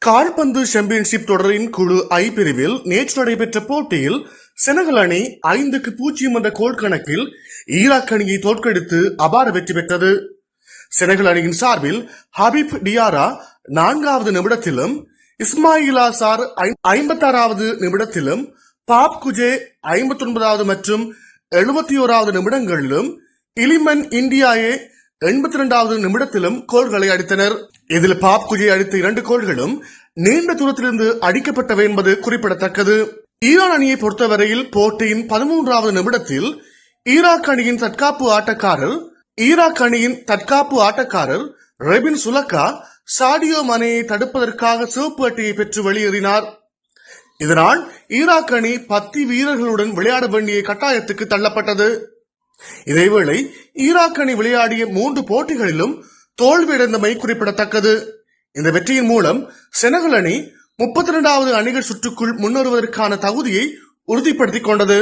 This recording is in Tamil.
கால்பந்து சாம்பியன்ஷிப் தொடரின் குழு ஐ பிரிவில் நேற்று நடைபெற்ற போட்டியில் செனகல் அணி 5-0 என்ற கோல் கணக்கில் ஈராக் அணியை தோற்கடித்து அபார வெற்றி பெற்றது. செனகல் அணியின் சார்பில் ஹபீப் டியாரா 4வது நிமிடத்திலும், இஸ்மாயிலா சார் 56வது நிமிடத்திலும், பாப் குஜே 59வது மற்றும் 71வது நிமிடங்களிலும், இலிமன் இந்தியாயே 82வது நிமிடத்திலும் கோல்களை அடித்தனர். இதில் பாப் குஜே அடித்த 2 கோல்களும் நீண்ட தூரத்திலிருந்து அடிக்கப்பட்டவை என்பது குறிப்பிடத்தக்கது. ஈரான் அணியை பொறுத்தவரையில் போட்டியின் 13வது நிமிடத்தில் ஈராக் அணியின் தற்காப்பு ஆட்டக்காரர் ரெபின் சுலக்கா சாடியோ மனேயை தடுப்பதற்காக சிவப்பு அட்டையை பெற்று வெளியேறினார். இதனால் ஈராக் அணி 10 வீரர்களுடன் விளையாட வேண்டிய கட்டாயத்துக்கு தள்ளப்பட்டது. இதேவேளை ஈராக் அணி விளையாடிய 3 போட்டிகளிலும் தோல்வியடைந்தமை குறிப்பிடத்தக்கது. இந்த வெற்றியின் மூலம் செனகல் அணி 32வது அணிகள் சுற்றுக்குள் முன்னேறுவதற்கான தகுதியை உறுதிப்படுத்திக் கொண்டது.